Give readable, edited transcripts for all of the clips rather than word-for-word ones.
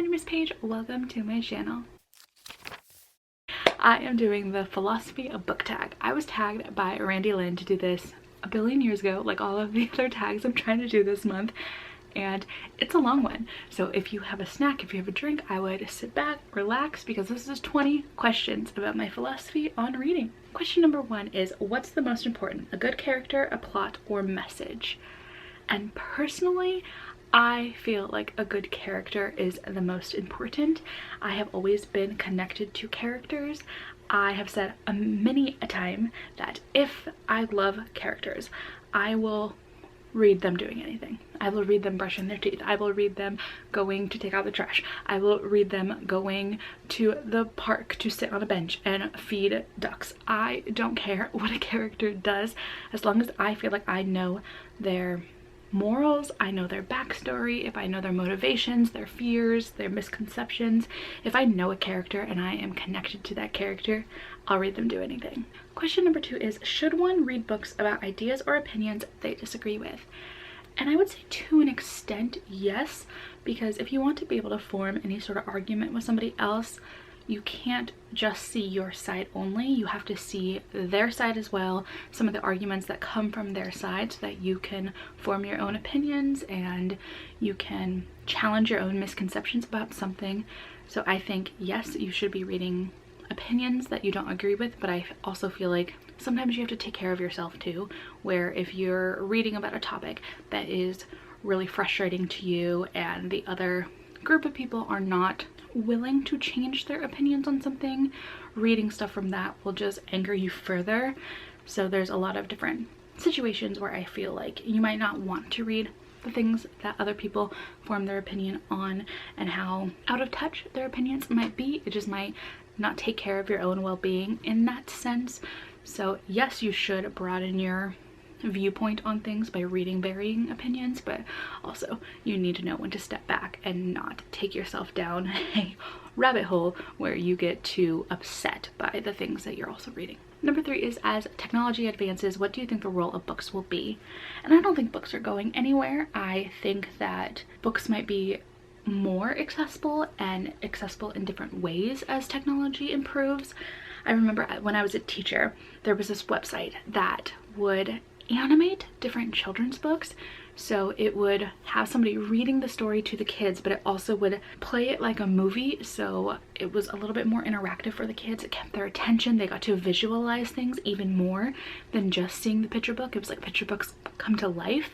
my name is Paige. Welcome to my channel. I am doing the philosophy of book tag. I was tagged by Randy Lynn to do this a billion years ago, like all of the other tags I'm trying to do this month, and it's a long one. So if you have a snack, if you have a drink, I would sit back, relax, because this is 20 questions about my philosophy on reading. Question number 1 is, what's the most important? A good character, a plot, or message? And personally, I feel like a good character is the most important. I have always been connected to characters. I have said many a time that if I love characters, I will read them doing anything. I will read them brushing their teeth. I will read them going to take out the trash. I will read them going to the park to sit on a bench and feed ducks. I don't care what a character does, as long as I feel like I know their morals, I know their backstory, if I know their motivations, their fears, their misconceptions. If I know a character and I am connected to that character, I'll read them do anything. Question number 2 is, should one read books about ideas or opinions they disagree with? And I would say to an extent, yes, because if you want to be able to form any sort of argument with somebody else, you can't just see your side only. You have to see their side as well, some of the arguments that come from their side, so that you can form your own opinions and you can challenge your own misconceptions about something. So I think, yes, you should be reading opinions that you don't agree with, but I also feel like sometimes you have to take care of yourself too, where if you're reading about a topic that is really frustrating to you and the other group of people are not willing to change their opinions on something, reading stuff from that will just anger you further. So there's a lot of different situations where I feel like you might not want to read the things that other people form their opinion on and how out of touch their opinions might be. It just might not take care of your own well-being in that sense. So yes, you should broaden your viewpoint on things by reading varying opinions, but also you need to know when to step back and not take yourself down a rabbit hole where you get too upset by the things that you're also reading. Number 3 is, as technology advances, what do you think the role of books will be? And I don't think books are going anywhere. I think that books might be more accessible and accessible in different ways as technology improves. I remember when I was a teacher, there was this website that would animate different children's books. So it would have somebody reading the story to the kids, but it also would play it like a movie, so it was a little bit more interactive for the kids. It kept their attention. They got to visualize things even more than just seeing the picture book. It was like picture books come to life,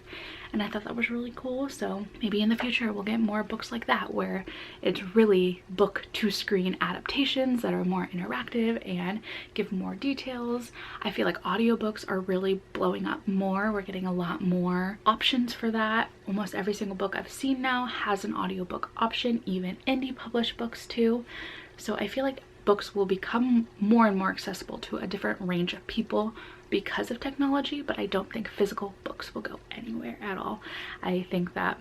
and I thought that was really cool. So maybe in the future we'll get more books like that, where it's really book to screen adaptations that are more interactive and give more details. I feel like audiobooks are really blowing up more. We're getting a lot more options for that. Almost every single book I've seen now has an audiobook option, even indie published books too. So I feel like books will become more and more accessible to a different range of people because of technology, but I don't think physical books will go anywhere at all. I think that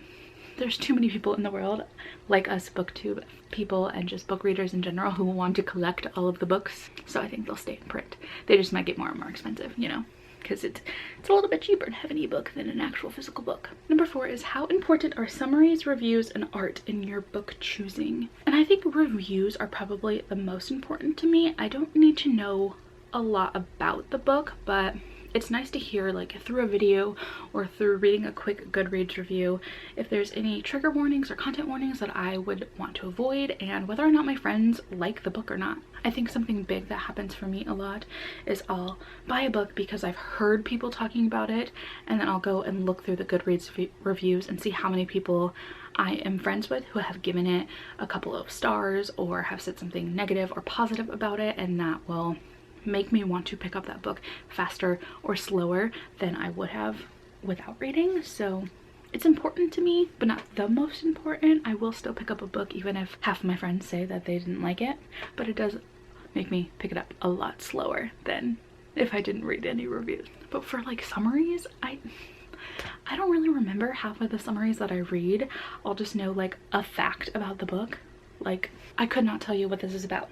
there's too many people in the world, like us booktube people and just book readers in general, who will want to collect all of the books. So I think they'll stay in print. They just might get more and more expensive, you know, because it's a little bit cheaper to have an ebook than an actual physical book. Number 4 is, how important are summaries, reviews, and art in your book choosing? And I think reviews are probably the most important to me. I don't need to know a lot about the book, but it's nice to hear, like through a video or through reading a quick Goodreads review, if there's any trigger warnings or content warnings that I would want to avoid, and whether or not my friends like the book or not. I think something big that happens for me a lot is I'll buy a book because I've heard people talking about it, and then I'll go and look through the Goodreads reviews and see how many people I am friends with who have given it a couple of stars or have said something negative or positive about it, and that will make me want to pick up that book faster or slower than I would have without reading. So it's important to me, but not the most important. I will still pick up a book even if half of my friends say that they didn't like it, but it does make me pick it up a lot slower than if I didn't read any reviews. But for like summaries, I don't really remember half of the summaries that I read. I'll just know like a fact about the book. Like, I could not tell you what this is about.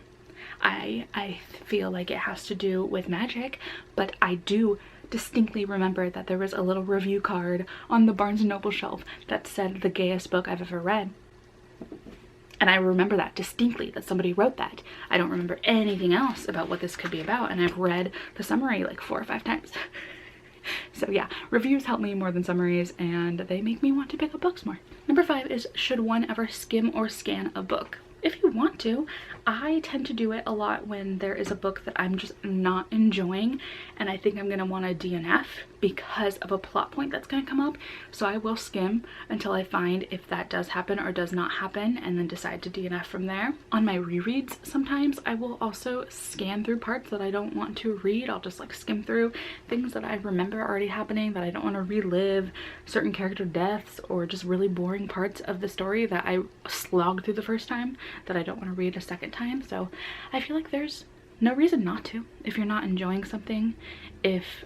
I feel like it has to do with magic, but I do distinctly remember that there was a little review card on the Barnes & Noble shelf that said the gayest book I've ever read. And I remember that distinctly, that somebody wrote that. I don't remember anything else about what this could be about, and I've read the summary like 4 or 5 times. So yeah, reviews help me more than summaries, and they make me want to pick up books more. Number 5 is, should one ever skim or scan a book? If you want to. I tend to do it a lot when there is a book that I'm just not enjoying and I think I'm gonna want to DNF because of a plot point that's gonna come up. So I will skim until I find if that does happen or does not happen, and then decide to DNF from there. On my rereads, sometimes I will also scan through parts that I don't want to read. I'll just like skim through things that I remember already happening, that I don't want to relive, certain character deaths, or just really boring parts of the story that I slogged through the first time that I don't want to read a second time. So I feel like there's no reason not to. If you're not enjoying something, if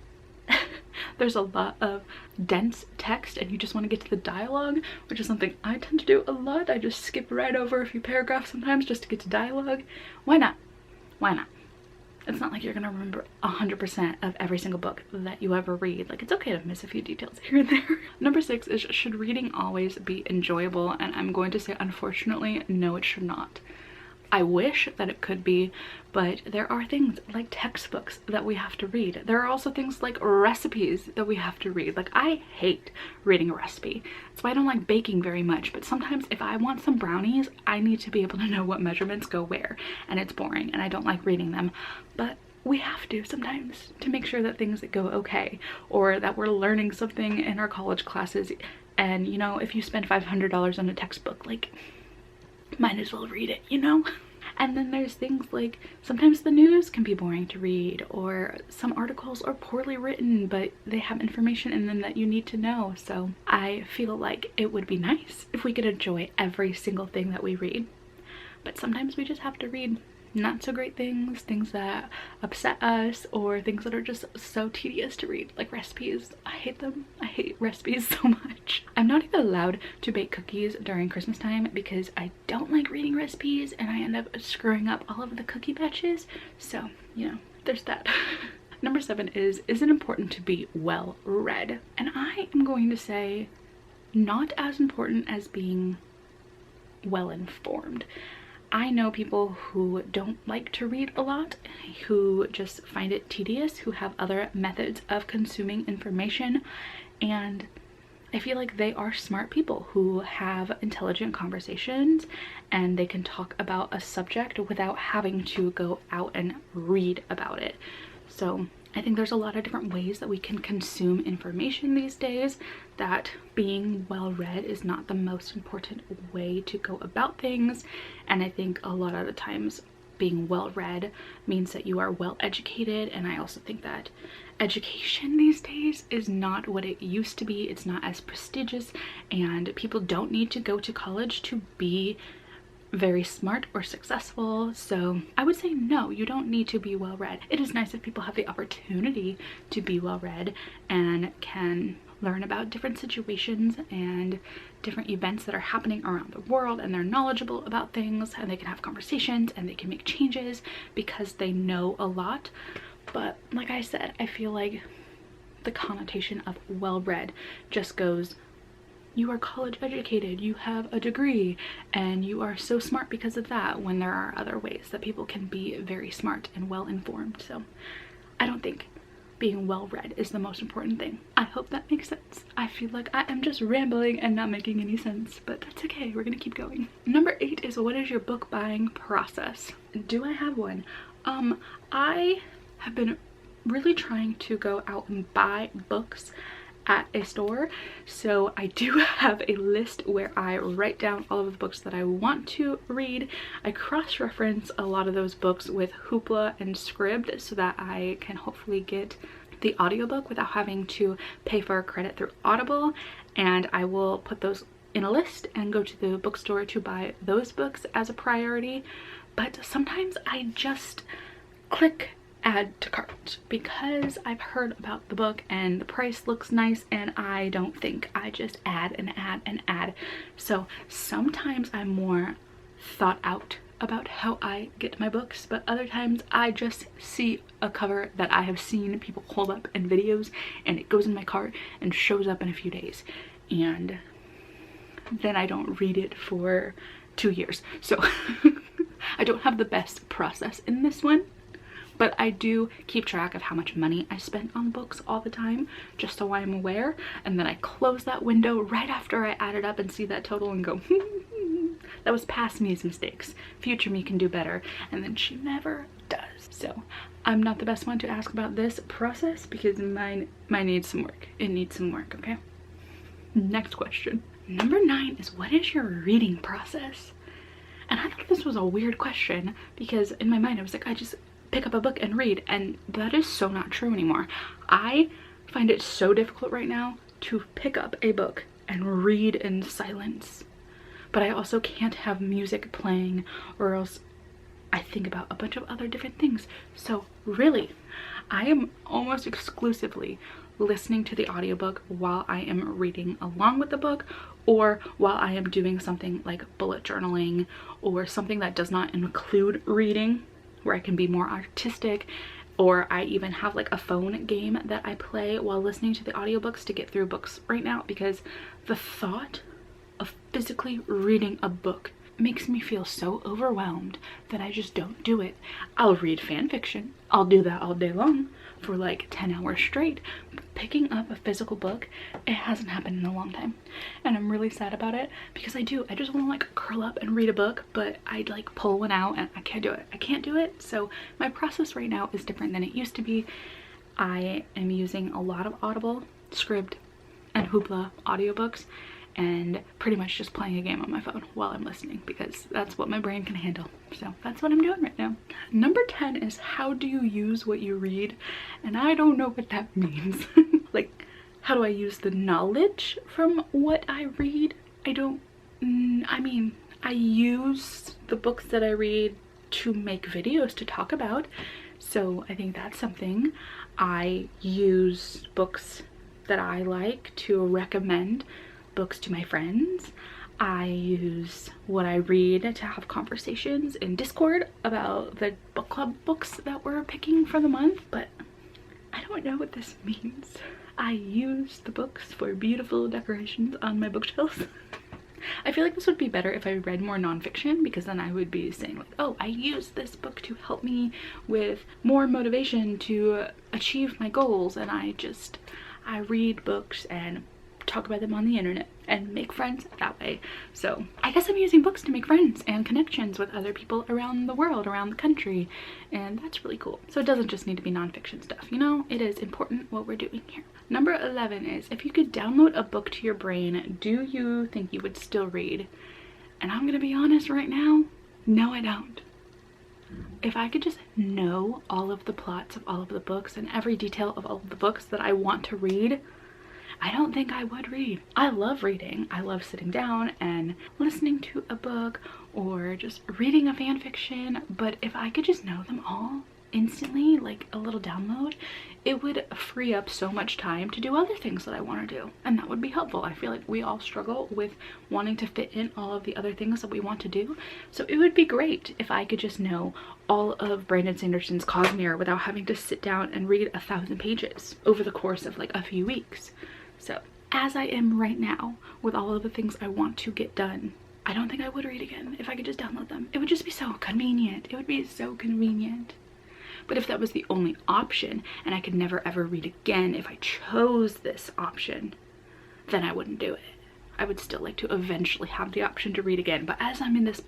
there's a lot of dense text and you just want to get to the dialogue, which is something I tend to do a lot. I just skip right over a few paragraphs sometimes just to get to dialogue. Why not? Why not? It's not like you're gonna remember 100% of every single book that you ever read. Like, it's okay to miss a few details here and there. Number 6 is, should reading always be enjoyable? And I'm going to say, unfortunately, no, it should not. I wish that it could be, but there are things like textbooks that we have to read. There are also things like recipes that we have to read. Like, I hate reading a recipe. That's why I don't like baking very much. But sometimes if I want some brownies, I need to be able to know what measurements go where. And it's boring and I don't like reading them. But we have to sometimes to make sure that things go okay, or that we're learning something in our college classes. And you know, if you spend $500 on a textbook, like, might as well read it, you know? And then there's things like, sometimes the news can be boring to read, or some articles are poorly written but they have information in them that you need to know. So I feel like it would be nice if we could enjoy every single thing that we read, but sometimes we just have to read not so great things, things that upset us, or things that are just so tedious to read, like recipes. I hate them. I hate recipes so much. I'm not even allowed to bake cookies during Christmas time because I don't like reading recipes and I end up screwing up all of the cookie batches. So, you know, there's that. Number 7 is it important to be well read? And I am going to say not as important as being well informed. I know people who don't like to read a lot, who just find it tedious, who have other methods of consuming information, and I feel like they are smart people who have intelligent conversations and they can talk about a subject without having to go out and read about it. So I think there's a lot of different ways that we can consume information these days, that being well read is not the most important way to go about things. And I think a lot of the times being well read means that you are well educated. And I also think that education these days is not what it used to be. It's not as prestigious, and people don't need to go to college to be very smart or successful. So I would say no, you don't need to be well read. It is nice if people have the opportunity to be well read and can learn about different situations and different events that are happening around the world, and they're knowledgeable about things and they can have conversations and they can make changes because they know a lot. But like I said, I feel like the connotation of well read just goes, you are college educated, you have a degree, and you are so smart because of that, when there are other ways that people can be very smart and well informed. So I don't think being well read is the most important thing. I hope that makes sense. I feel like I am just rambling and not making any sense, but that's okay, we're gonna keep going. Number 8 is, what is your book buying process? Do I have one? I have been really trying to go out and buy books at a store. So I do have a list where I write down all of the books that I want to read. I cross-reference a lot of those books with Hoopla and Scribd so that I can hopefully get the audiobook without having to pay for credit through Audible. And I will put those in a list and go to the bookstore to buy those books as a priority. But sometimes I just click add to cart because I've heard about the book and the price looks nice, and I don't think. I just add and add and add. So sometimes I'm more thought out about how I get my books, but other times I just see a cover that I have seen people hold up in videos and it goes in my cart and shows up in a few days, and then I don't read it for 2 years. So I don't have the best process in this one, but I do keep track of how much money I spent on books all the time, just so I'm aware. And then I close that window right after I add it up and see that total and go, that was past me's mistakes. Future me can do better. And then she never does. So I'm not the best one to ask about this process because mine needs some work. It needs some work, okay? Next question. Number 9 is, what is your reading process? And I thought this was a weird question because in my mind I was like, I just pick up a book and read, and that is so not true anymore. I find it so difficult right now to pick up a book and read in silence. But I also can't have music playing or else I think about a bunch of other different things. So really, I am almost exclusively listening to the audiobook while I am reading along with the book, or while I am doing something like bullet journaling or something that does not include reading, where I can be more artistic. Or I even have like a phone game that I play while listening to the audiobooks to get through books right now, because the thought of physically reading a book makes me feel so overwhelmed that I just don't do it. I'll read fan fiction. I'll do that all day long for like 10 hours straight. But picking up a physical book, it hasn't happened in a long time. And I'm really sad about it because I just want to like curl up and read a book, but I'd like pull one out and I can't do it. I can't do it. So my process right now is different than it used to be. I am using a lot of Audible, Scribd, and Hoopla audiobooks, and pretty much just playing a game on my phone while I'm listening because that's what my brain can handle. So that's what I'm doing right now. Number 10 is, how do you use what you read? And I don't know what that means. Like, how do I use the knowledge from what I read? I mean, I use the books that I read to make videos to talk about. So I think that's something. I use books that I like to recommend books to my friends. I use what I read to have conversations in Discord about the book club books that we're picking for the month, but I don't know what this means. I use the books for beautiful decorations on my bookshelves. I feel like this would be better if I read more nonfiction, because then I would be saying like, oh, I use this book to help me with more motivation to achieve my goals, and I read books and talk about them on the internet and make friends that way. So I guess I'm using books to make friends and connections with other people around the world, around the country, and that's really cool. So it doesn't just need to be nonfiction stuff, you know? It is important what we're doing here. Number 11 is, if you could download a book to your brain, do you think you would still read? And I'm gonna be honest right now, no I don't. If I could just know all of the plots of all of the books and every detail of all of the books that I want to read, I don't think I would read. I love reading. I love sitting down and listening to a book or just reading a fan fiction, but if I could just know them all instantly, like a little download, it would free up so much time to do other things that I want to do, and that would be helpful. I feel like we all struggle with wanting to fit in all of the other things that we want to do, so it would be great if I could just know all of Brandon Sanderson's Cosmere without having to sit down and read 1,000 pages over the course of like a few weeks. So as I am right now with all of the things I want to get done, I don't think I would read again if I could just download them. It would just be so convenient. It would be so convenient. But if that was the only option and I could never ever read again if I chose this option, then I wouldn't do it. I would still like to eventually have the option to read again. But as I'm in this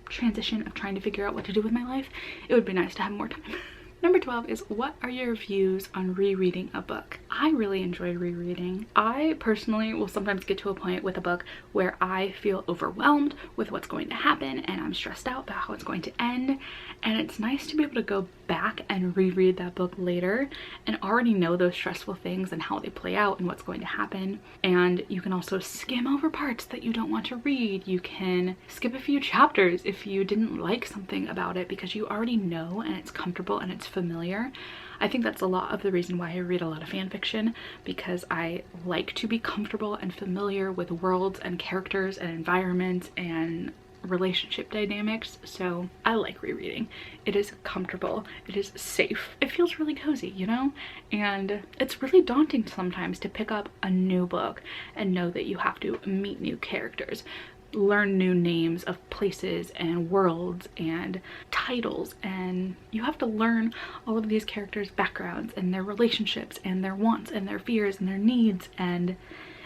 transition of trying to figure out what to do with my life, it would be nice to have more time. Number 12 is, what are your views on rereading a book? I really enjoy rereading. I personally will sometimes get to a point with a book where I feel overwhelmed with what's going to happen and I'm stressed out about how it's going to end. And it's nice to be able to go back and reread that book later and already know those stressful things and how they play out and what's going to happen. And you can also skim over parts that you don't want to read. You can skip a few chapters if you didn't like something about it because you already know and it's comfortable and it's familiar. I think that's a lot of the reason why I read a lot of fan fiction, because I like to be comfortable and familiar with worlds and characters and environments and relationship dynamics. So I like rereading. It is comfortable, it is safe, it feels really cozy, you know? And it's really daunting sometimes to pick up a new book and know that you have to meet new characters. learn new names of places and worlds and titles, and you have to learn all of these characters' backgrounds and their relationships and their wants and their fears and their needs, and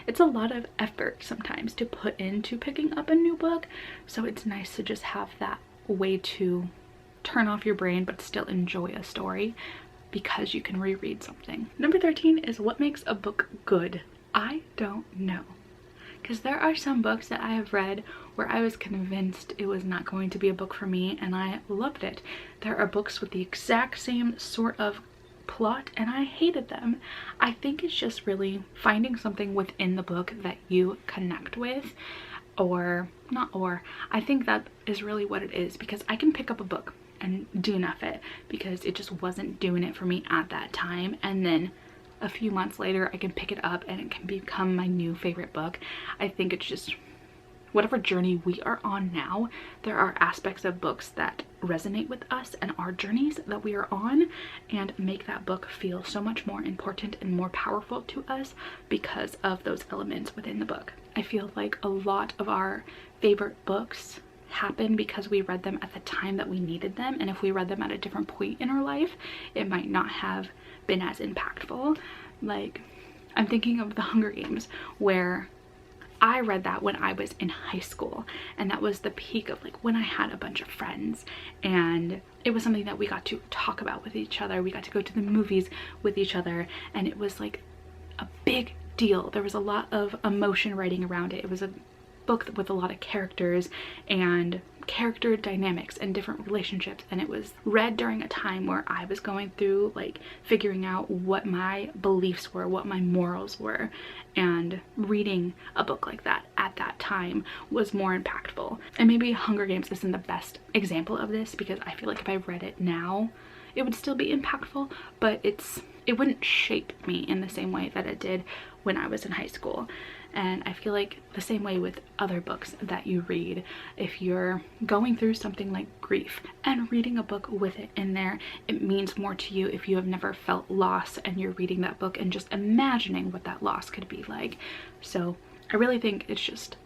it's a lot of effort sometimes to put into picking up a new book. So it's nice to just have that way to turn off your brain but still enjoy a story because you can reread something. Number 13 is what makes a book good. I don't know. Because there are some books that I have read where I was convinced it was not going to be a book for me and I loved it. There are books with the exact same sort of plot and I hated them. I think it's just really finding something within the book that you connect with, I think that is really what it is, because I can pick up a book and DNF it because it just wasn't doing it for me at that time, and then a few months later I can pick it up and it can become my new favorite book. I think it's just whatever journey we are on now, there are aspects of books that resonate with us and our journeys that we are on and make that book feel so much more important and more powerful to us because of those elements within the book. I feel like a lot of our favorite books happen because we read them at the time that we needed them, and if we read them at a different point in our life, it might not have been as impactful. Like, I'm thinking of The Hunger Games, where I read that when I was in high school, and that was the peak of like when I had a bunch of friends and it was something that we got to talk about with each other. We got to go to the movies with each other and it was like a big deal. There was a lot of emotion writing around it. It was a book with a lot of characters and character dynamics and different relationships, and it was read during a time where I was going through like figuring out what my beliefs were, what my morals were, and reading a book like that at that time was more impactful. And maybe Hunger Games isn't the best example of this because I feel like if I read it now it would still be impactful, but it wouldn't shape me in the same way that it did when I was in high school. And I feel like the same way with other books that you read. If you're going through something like grief and reading a book with it in there, it means more to you if you have never felt loss and you're reading that book and just imagining what that loss could be like. So I really think it's just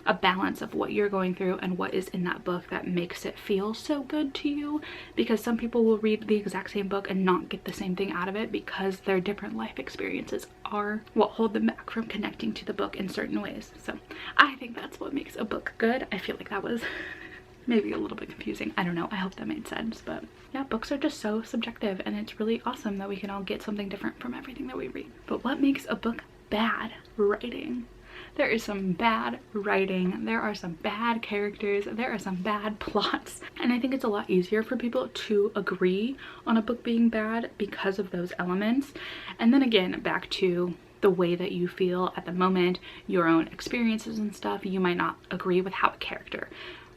a balance of what you're going through and what is in that book that makes it feel so good to you, because some people will read the exact same book and not get the same thing out of it because their different life experiences are what hold them back from connecting to the book in certain ways. So I think that's what makes a book good. I feel like that was maybe a little bit confusing. I don't know. I hope that made sense. But yeah, books are just so subjective and it's really awesome that we can all get something different from everything that we read. But what makes a book bad? Writing. There is some bad writing, there are some bad characters, there are some bad plots, and I think it's a lot easier for people to agree on a book being bad because of those elements. And then again, back to the way that you feel at the moment, your own experiences and stuff. You might not agree with how a character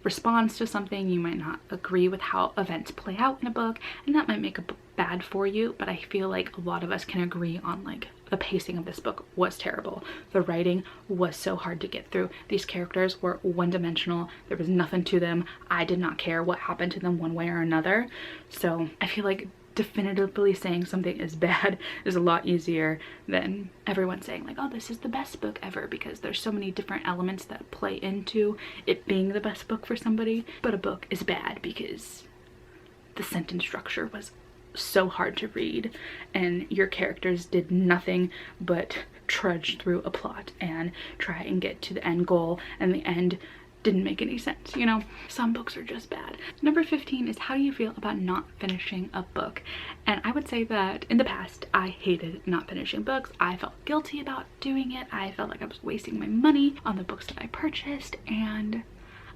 responds to something, you might not agree with how events play out in a book, and that might make a book bad for you. But I feel like a lot of us can agree on like the pacing of this book was terrible, the writing was so hard to get through, these characters were one-dimensional, there was nothing to them, I did not care what happened to them one way or another. So I feel like definitively saying something is bad is a lot easier than everyone saying like, oh, this is the best book ever, because there's so many different elements that play into it being the best book for somebody. But a book is bad because the sentence structure was so hard to read and your characters did nothing but trudge through a plot and try and get to the end goal, and the end didn't make any sense, you know? Some books are just bad. Number 15 is how do you feel about not finishing a book? And I would say that in the past I hated not finishing books. I felt guilty about doing it. I felt like I was wasting my money on the books that I purchased, and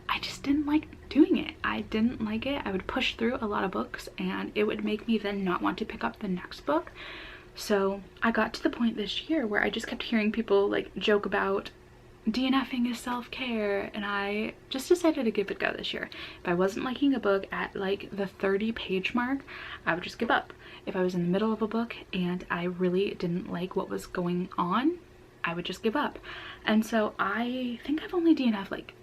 I just didn't like doing it. I didn't like it. I would push through a lot of books and it would make me then not want to pick up the next book. So I got to the point this year where I just kept hearing people like joke about DNFing is self-care, and I just decided to give it a go this year. If I wasn't liking a book at like the 30-page mark, I would just give up. If I was in the middle of a book and I really didn't like what was going on, I would just give up. And so I think I've only DNF'd like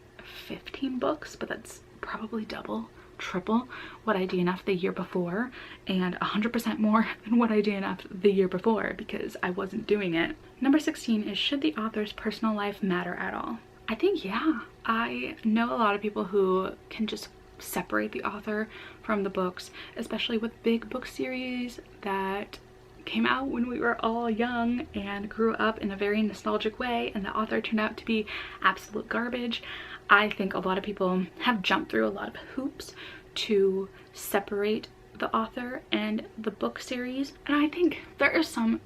15 books, but that's probably double, triple what I DNF'd the year before, and 100% more than what I DNF'd the year before because I wasn't doing it. Number 16 is should the author's personal life matter at all? I think, yeah. I know a lot of people who can just separate the author from the books, especially with big book series that came out when we were all young and grew up in a very nostalgic way, and the author turned out to be absolute garbage. I think a lot of people have jumped through a lot of hoops to separate the author and the book series, and I think there are some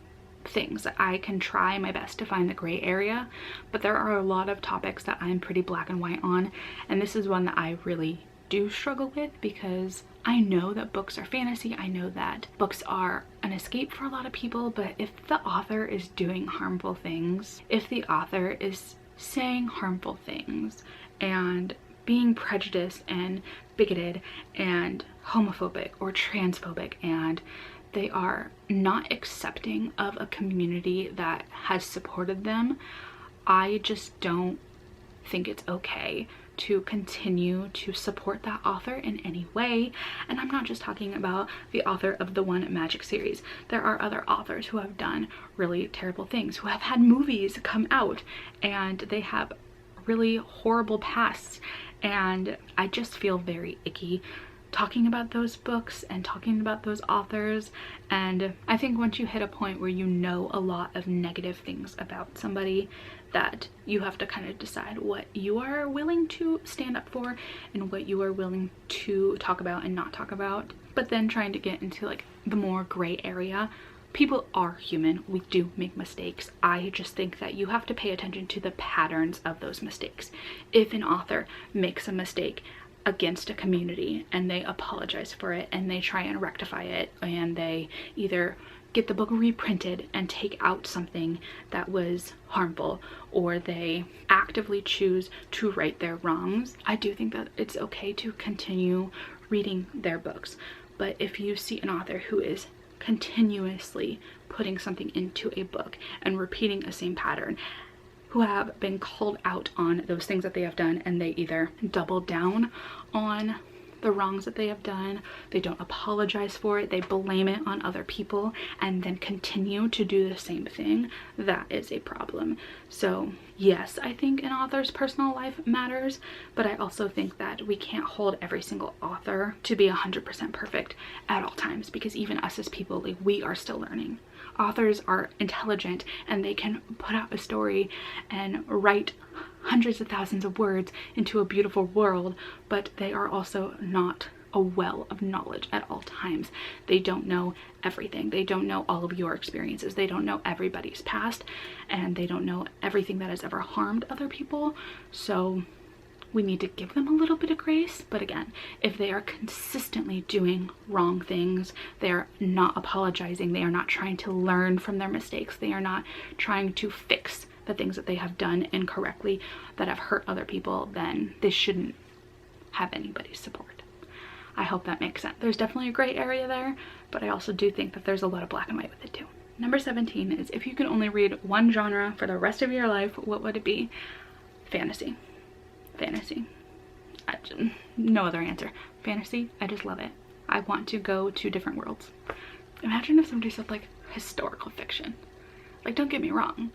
things that I can try my best to find the gray area, but there are a lot of topics that I'm pretty black and white on, and this is one that I really do struggle with, because I know that books are fantasy, I know that books are an escape for a lot of people, but if the author is doing harmful things, if the author is saying harmful things and being prejudiced and bigoted and homophobic or transphobic, and they are not accepting of a community that has supported them, I just don't think it's okay to continue to support that author in any way. And I'm not just talking about the author of the One Magic series. There are other authors who have done really terrible things, who have had movies come out and they have really horrible pasts, and I just feel very icky talking about those books and talking about those authors. And I think once you hit a point where you know a lot of negative things about somebody, that you have to kind of decide what you are willing to stand up for and what you are willing to talk about and not talk about. But then trying to get into like the more gray area. People are human, we do make mistakes. I just think that you have to pay attention to the patterns of those mistakes. If an author makes a mistake against a community and they apologize for it and they try and rectify it, and they either get the book reprinted and take out something that was harmful, or they actively choose to right their wrongs, I do think that it's okay to continue reading their books. But if you see an author who is continuously putting something into a book and repeating a same pattern, who have been called out on those things that they have done, and they either double down on the wrongs that they have done, they don't apologize for it, they blame it on other people, and then continue to do the same thing, that is a problem. So yes, I think an author's personal life matters, but I also think that we can't hold every single author to be 100% perfect at all times, because even us as people, like, we are still learning. Authors are intelligent and they can put out a story and write hundreds of thousands of words into a beautiful world, but they are also not a well of knowledge at all times. They don't know everything. They don't know all of your experiences. They don't know everybody's past, and they don't know everything that has ever harmed other people. So we need to give them a little bit of grace. But again, if they are consistently doing wrong things, they are not apologizing, they are not trying to learn from their mistakes, they are not trying to fix the things that they have done incorrectly that have hurt other people, then this shouldn't have anybody's support. I hope that makes sense. There's definitely a gray area there, but I also do think that there's a lot of black and white with it too. Number 17 is, if you could only read one genre for the rest of your life, what would it be? Fantasy. Fantasy. No other answer. Fantasy. I just love it. I want to go to different worlds. Imagine if somebody said like historical fiction. Like, don't get me wrong,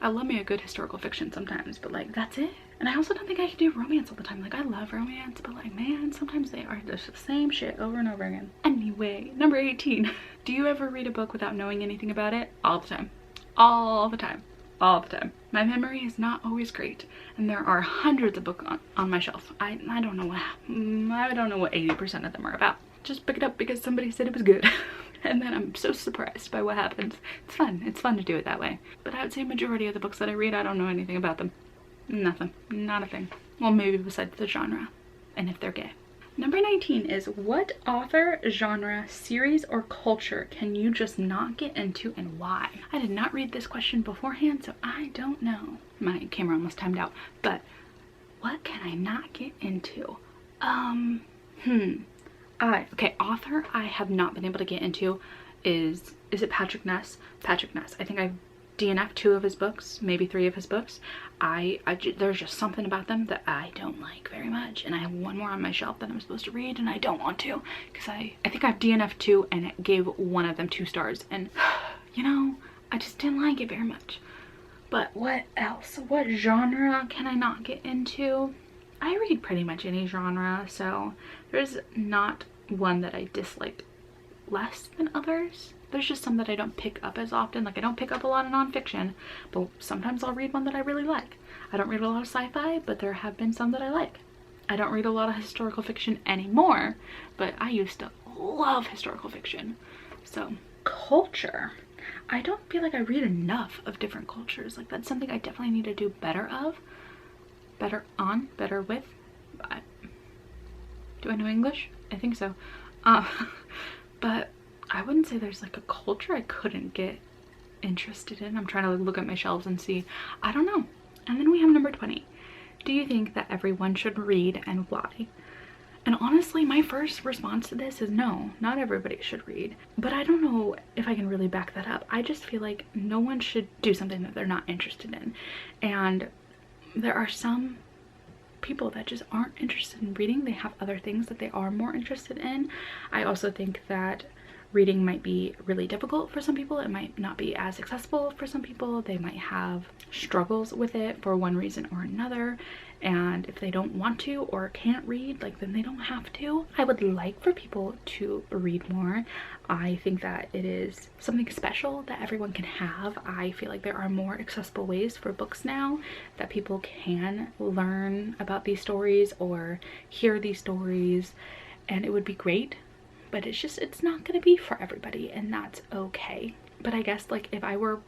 I love me a good historical fiction sometimes, but like, that's it. And I also don't think I can do romance all the time. Like, I love romance, but like, man, sometimes they are just the same shit over and over again. Anyway, number 18. Do you ever read a book without knowing anything about it? All the time. All the time. All the time. My memory is not always great, and there are hundreds of books on my shelf. I don't know what 80% of them are about. Just pick it up because somebody said it was good. And then I'm so surprised by what happens. It's fun. It's fun to do it that way. But I would say majority of the books that I read, I don't know anything about them. Nothing. Not a thing. Well, maybe besides the genre, and if they're gay. Number 19 is, what author, genre, series, or culture can you just not get into, and why? I did not read this question beforehand, so I don't know. My camera almost timed out. But what can I not get into? Okay, author I have not been able to get into is it Patrick Ness? Patrick Ness. I think I've DNF'd 2 of his books, maybe 3 of his books. There's just something about them that I don't like very much, and I have one more on my shelf that I'm supposed to read, and I don't want to, because I think I've DNF'd 2 and it gave one of them 2 stars, and you know, I just didn't like it very much. But what else? What genre can I not get into? I read pretty much any genre, so there's not one that I dislike less than others. There's just some that I don't pick up as often. Like I don't pick up a lot of nonfiction, but sometimes I'll read one that I really like. I don't read a lot of sci-fi, but there have been some that I like. I don't read a lot of historical fiction anymore, but I used to love historical fiction. So culture. I don't feel like I read enough of different cultures. Like that's something I definitely need to do better of. Better on, better with. Do I know English? I think so. But I wouldn't say there's like a culture I couldn't get interested in. I'm trying to look at my shelves and see. I don't know. And then we have number 20. Do you think that everyone should read and why? And honestly, my first response to this is no, not everybody should read. But I don't know if I can really back that up. I just feel like no one should do something that they're not interested in. And there are some people that just aren't interested in reading. They have other things that they are more interested in. I also think that reading might be really difficult for some people. It might not be as accessible for some people. They might have struggles with it for one reason or another. And if they don't want to or can't read, like then they don't have to. I would like for people to read more. I think that it is something special that everyone can have. I feel like there are more accessible ways for books now that people can learn about these stories or hear these stories, and it would be great. But it's just, it's not gonna be for everybody, and that's okay. But I guess like if I were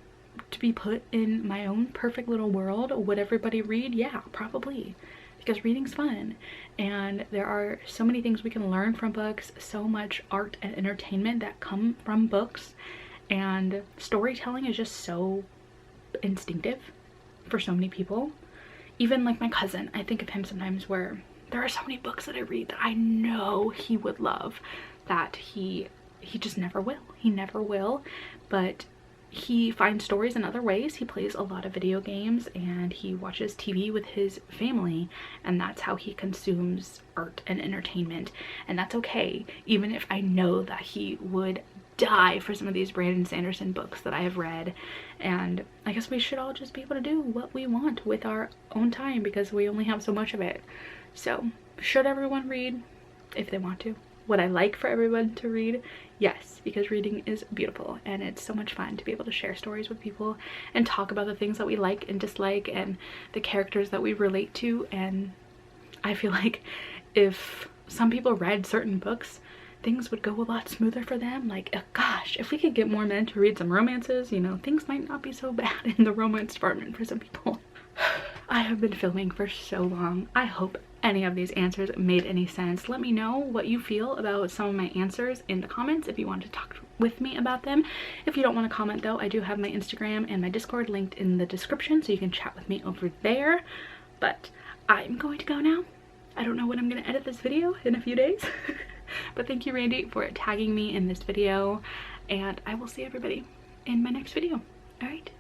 to be put in my own perfect little world, would everybody read? Yeah, probably, because reading's fun and there are so many things we can learn from books, so much art and entertainment that come from books, and storytelling is just so instinctive for so many people. Even like my cousin, I think of him sometimes where there are so many books that I read that I know he would love that he just never will. He never will, but he finds stories in other ways. He plays a lot of video games and he watches TV with his family, and that's how he consumes art and entertainment, and that's okay, even if I know that he would die for some of these Brandon Sanderson books that I have read. And I guess we should all just be able to do what we want with our own time because we only have so much of it. So should everyone read if they want to? Would I like for everyone to read? Yes, because reading is beautiful and it's so much fun to be able to share stories with people and talk about the things that we like and dislike and the characters that we relate to. And I feel like if some people read certain books, things would go a lot smoother for them. Like, gosh, if we could get more men to read some romances, you know, things might not be so bad in the romance department for some people. I have been filming for so long. I hope any of these answers made any sense. Let me know what you feel about some of my answers in the comments if you want to talk with me about them. If you don't want to comment though, I do have my Instagram and my Discord linked in the description, so you can chat with me over there. But I'm going to go now. I don't know when I'm going to edit this video, in a few days. But thank you, Randy, for tagging me in this video, and I will see everybody in my next video. All right.